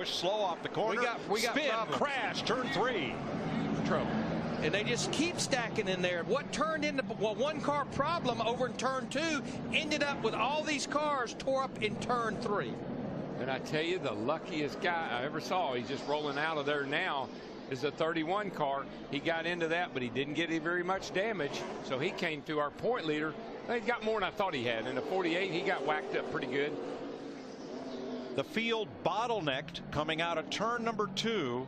Slow off the corner. We got spin, crash, turn 3. Trouble. And they just keep stacking in there. What turned into one car problem over in turn 2 ended up with all these cars tore up in turn 3. And I tell you, the luckiest guy I ever saw, he's just rolling out of there now, is a 31 car. He got into that, but he didn't get very much damage. So he came through our point leader. He got more than I thought he had. In the 48, he got whacked up pretty good. The field bottlenecked coming out of turn number 2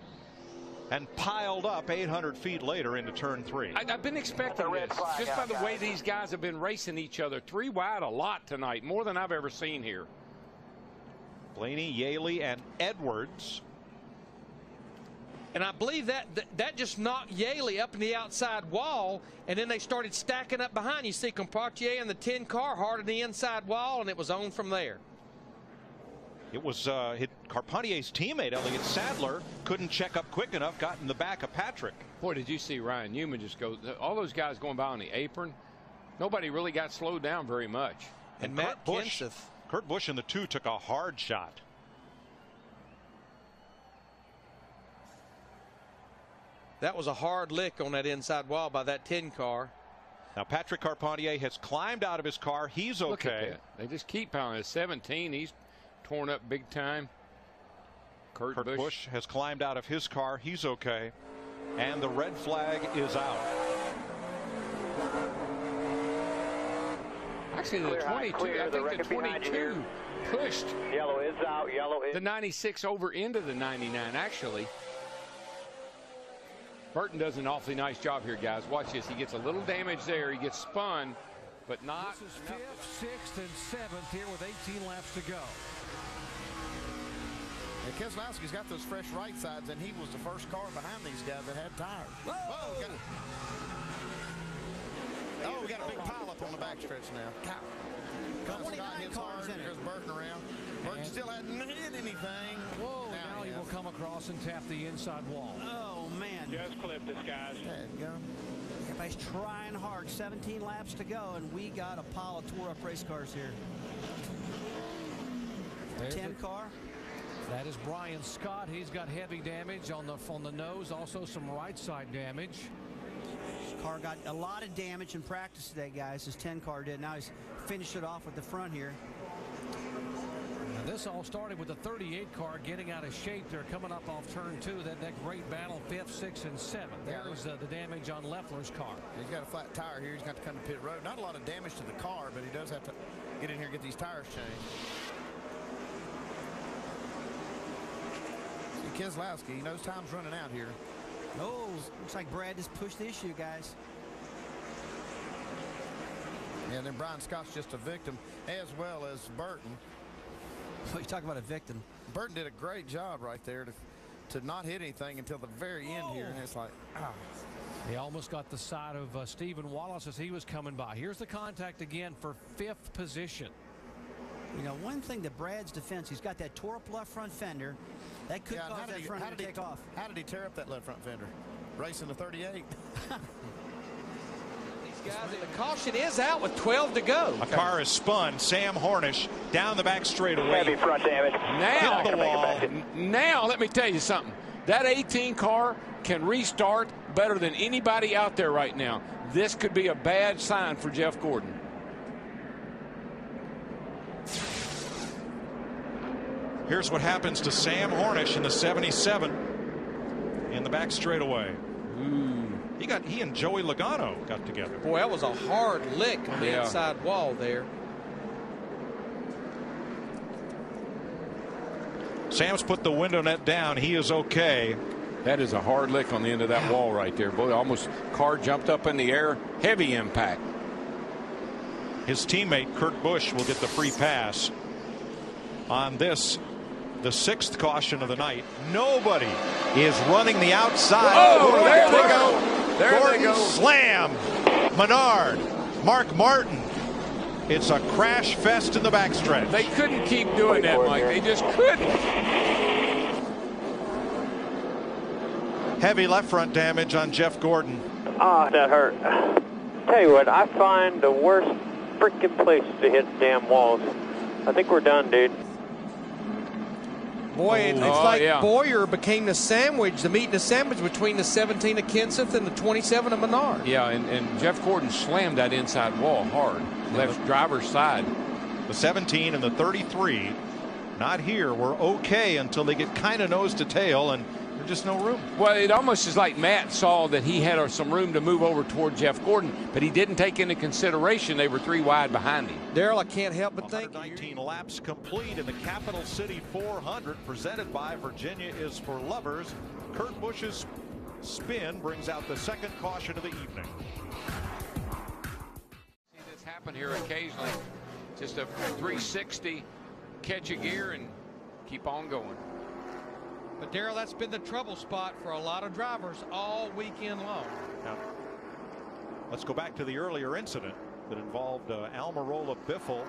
and piled up 800 feet later into turn 3. I've been expecting this just by the way these guys have been racing each other. 3 wide a lot tonight, more than I've ever seen here. Blaney, Yaley, and Edwards. And I believe that just knocked Yaley up in the outside wall, and then they started stacking up behind. You see Compartier and the 10 car hard on the inside wall, and it was on from there. It was Carpenter's teammate, Elliott Sadler, couldn't check up quick enough, got in the back of Patrick. Boy, did you see Ryan Newman just go, all those guys going by on the apron. Nobody really got slowed down very much. And Matt Bush, Kurt Busch in the 2 took a hard shot. That was a hard lick on that inside wall by that 10 car. Now Patrick Carpentier has climbed out of his car. He's okay. Look at that. They just keep pounding. At 17, he's torn up big time. Kurt Busch has climbed out of his car. He's okay. And the red flag is out. Actually, the 22, I think the 22 pushed yellow is out. The 96 over into the 99, actually. Burton does an awfully nice job here, guys. Watch this. He gets a little damage there. He gets spun, but not. This is 5th, 6th, and 7th here with 18 laps to go. And Keselowski's got those fresh right sides, and he was the first car behind these guys that had tires. Whoa! We got a big pileup on the backstretch now. 29 cars in it. There's Burton around. Burton still hadn't hit anything. Whoa! Now he will come across and tap the inside wall. Oh man! Just clipped this, guys. Everybody's trying hard. 17 laps to go, and we got a pile of tore-up race cars here. There's 10 car. That is Brian Scott. He's got heavy damage on the nose, also some right side damage. This car got a lot of damage in practice today, guys. His 10 car did. Now he's finished it off with the front here. Now this all started with the 38 car getting out of shape. They're coming up off turn 2. That great battle, 5th, 6th, and 7th. There's the damage on Leffler's car. He's got a flat tire here. He's got to come to pit road. Not a lot of damage to the car, but he does have to get in here and get these tires changed. Keselowski, he knows time's running out here. Oh, looks like Brad just pushed the issue, guys. And then Brian Scott's just a victim, as well as Burton. Oh, you talk about a victim. Burton did a great job right there to not hit anything until the very end here, and it's like, He almost got the side of Stephen Wallace as he was coming by. Here's the contact again for 5th position. You know, one thing to Brad's defense, he's got that tore up left front fender. That could cause that front end to take off. How did he tear up that left front fender? Racing the 38. These guys, the caution is out with 12 to go. A car is spun. Sam Hornish down the back straightaway. Heavy front damage. Now, hit the wall. Now, let me tell you something. That 18 car can restart better than anybody out there right now. This could be a bad sign for Jeff Gordon. Here's what happens to Sam Hornish in the 77 in the back straightaway. He and Joey Logano got together. Boy, that was a hard lick on the inside wall there. Sam's put the window net down. He is okay. That is a hard lick on the end of that wall right there. Boy, almost car jumped up in the air. Heavy impact. His teammate Kurt Busch will get the free pass on this, the 6th caution of the night. Nobody is running the outside. Oh, there they go. There Gordon they go. Slam. Menard. Mark Martin. It's a crash fest in the backstretch. They couldn't keep doing that, Mike. They just couldn't. Heavy left front damage on Jeff Gordon. Ah, that hurt. Tell you what, I find the worst freaking places to hit damn walls. I think we're done, dude. Boy, it's like Boyer became the sandwich, the meat and the sandwich between the 17 of Kenseth and the 27 of Menard. Yeah, and Jeff Gordon slammed that inside wall hard, left driver's side. The 17 and the 33, not here. We're okay until they get kind of nose to tail, and there's just no room. Well, it almost is like Matt saw that he had some room to move over toward Jeff Gordon, but he didn't take into consideration they were 3 wide behind him. Darrell, I can't help but think. 119 laps complete in the Capital City 400, presented by Virginia is for Lovers. Kurt Busch's spin brings out the second caution of the evening. See this happen here occasionally. Just a 360, catch a gear, and keep on going. But Darrell, that's been the trouble spot for a lot of drivers all weekend long. Now, let's go back to the earlier incident that involved Almirola Biffle,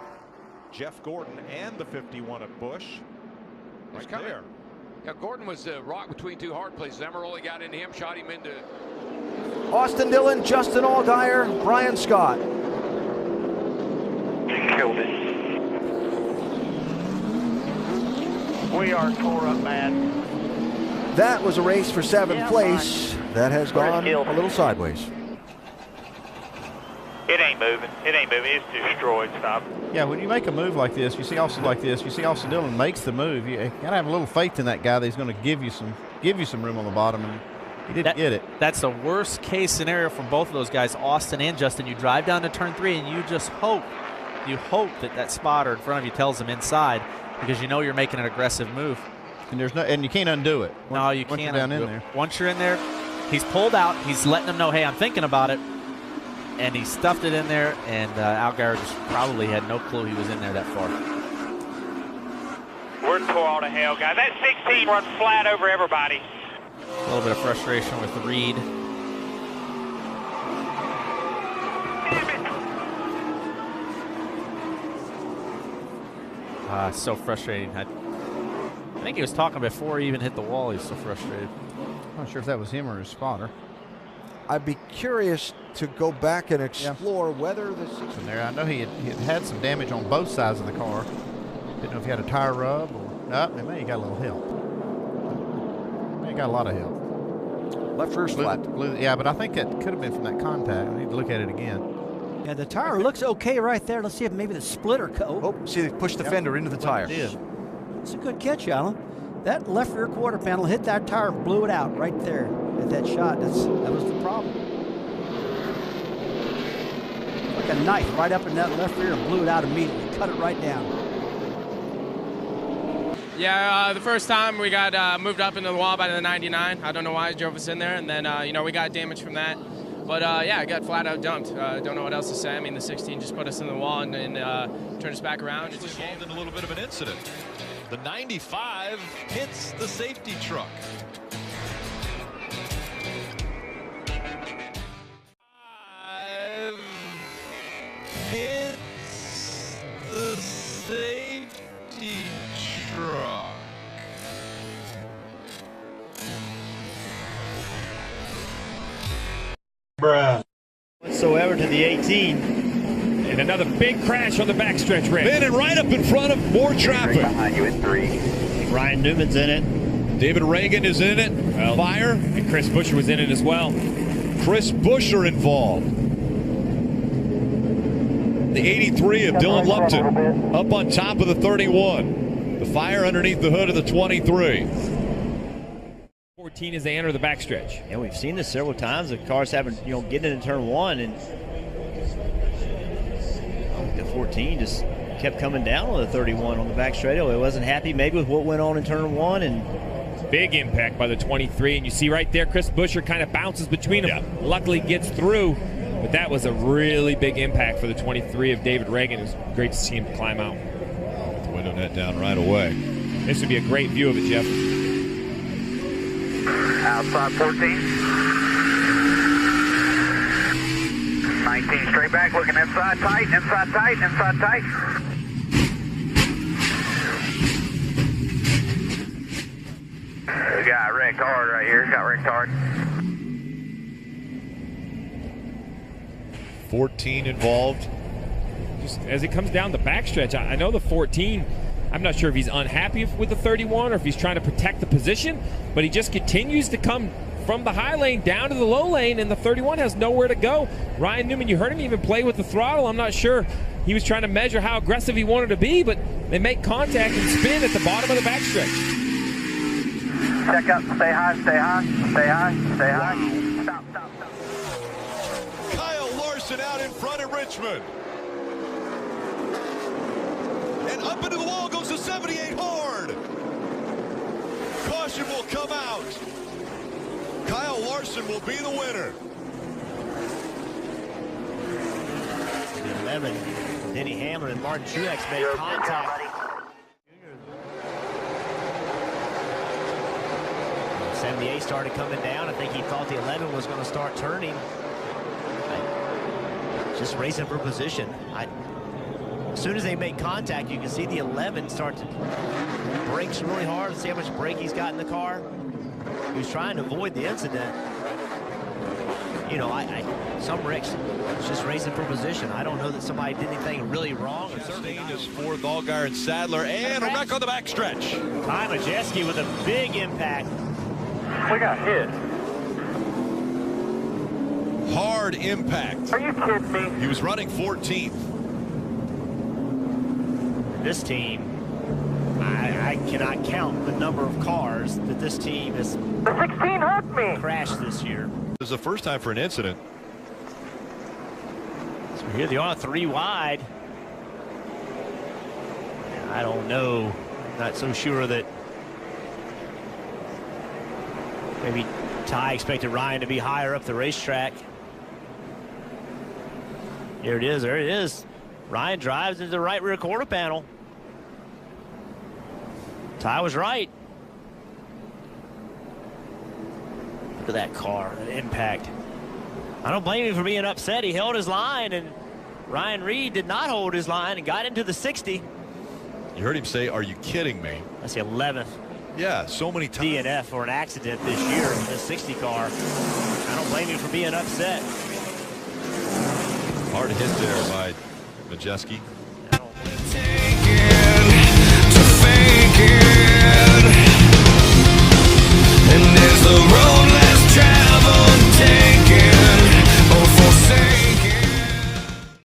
Jeff Gordon, and the 51 at Busch. Right there. Yeah, Gordon was rocked between 2 hard places. Almirola got into him, shot him into. Austin Dillon, Justin Allgaier, Brian Scott. Killed it. We are tore up, man. That was a race for 7th place. That has gone a little sideways. It ain't moving. It ain't moving. It's destroyed. Stop. Yeah, when you make a move like this, you see Austin Dillon makes the move. You gotta have a little faith in that guy that he's going to give you some room on the bottom, and he didn't get it. That's the worst case scenario for both of those guys, Austin and Justin. You drive down to turn 3 and you just hope that spotter in front of you tells them inside, because you know you're making an aggressive move. And you can't undo it. No, you can't. Once you're down in there. Once you're in there, he's pulled out. He's letting them know, hey, I'm thinking about it. And he stuffed it in there, and Allgaier just probably had no clue he was in there that far. We're tore all to hell, guys. That 16 runs flat over everybody. A little bit of frustration with Reed. So frustrating. I think he was talking before he even hit the wall. He's so frustrated. I'm not sure if that was him or his spotter. I'd be curious to go back and explore whether this is in there. I know he had some damage on both sides of the car. Didn't know if he had a tire rub or no. Maybe he got a little help. Maybe he got a lot of help. Left rear flat. Yeah, but I think that could have been from that contact. I need to look at it again. Yeah, the tire looks okay right there. Let's see if maybe the splitter. See, they pushed the fender into the tire. It's a good catch, Alan. That left rear quarter panel hit that tire and blew it out right there at that shot. That was the problem. Like a knife right up in that left rear and blew it out immediately. Cut it right down. Yeah, the first time we got moved up into the wall by the 99. I don't know why it drove us in there, and then we got damage from that. But yeah, I got flat out dumped. Don't know what else to say. I mean, the 16 just put us in the wall and turned us back around. It's involved in a little bit of an incident. The 95 hits the safety truck. Hits the safety truck. Bruh. Whatsoever to the 18. And another big crash on the backstretch ramp. Spinning right up in front of more traffic. Behind you at 3. Ryan Newman's in it. David Reagan is in it. Well, Fire. And Chris Buescher was in it as well. Chris Buescher involved. The 83 of Dylan Lupton up on top of the 31. The Fire underneath the hood of the 23. 14 as they enter the backstretch. And we've seen this several times. The cars haven't, getting into turn 1, and the 14 just kept coming down on the 31 on the back straightaway. It wasn't happy maybe with what went on in turn 1, and big impact by the 23, and you see right there Chris Buescher kind of bounces between them. Yeah. Luckily gets through, but that was a really big impact for the 23 of David Reagan. It was great to see him climb out. The window net down right away. This would be a great view of it, Jeff. Outside 14. 19 18 straight back, looking inside tight, inside tight, inside tight. We got wrecked hard right here, got wrecked hard. 14 involved. Just as it comes down the backstretch, I know the 14, I'm not sure if he's unhappy with the 31 or if he's trying to protect the position, but he just continues to come from the high lane down to the low lane, and the 31 has nowhere to go. Ryan Newman, you heard him even play with the throttle. I'm not sure he was trying to measure how aggressive he wanted to be, but they make contact and spin at the bottom of the backstretch. Check up, stay high, stay high, stay high, stay high. Stop, stop, stop. Kyle Larson out in front of Richmond. And up into the wall goes the 78 hard. Caution will come out. Kyle Larson will be the winner. 11. Denny Hamlin and Martin Truex made contact. 78 started coming down. I think he thought the 11 was going to start turning. Just racing for position. As soon as they make contact, you can see the 11 start to brakes really hard. See how much brake he's got in the car. He was trying to avoid the incident. You know, some wrecks just racing for position. I don't know that somebody did anything really wrong. Chastain is fourth, Allgaier and Sadler, and a wreck on the backstretch. Ty Majeski with a big impact. We got hit. Hard impact. Are you kidding me? He was running 14th. This team, I cannot count the number of cars that this team has the 16 hurt me. Crashed this year. This is the first time for an incident. So here they are, 3 wide. I don't know. I'm not so sure that maybe Ty expected Ryan to be higher up the racetrack. Here it is. There it is. Ryan drives into the right rear quarter panel. Ty was right. Look at that car, that impact. I don't blame him for being upset. He held his line, and Ryan Reed did not hold his line and got into the 60. You heard him say, "Are you kidding me?" That's the 11th. Yeah, so many times. DNF for an accident this year in the 60 car. I don't blame him for being upset. Hard hit there by Majeski. And there's the road.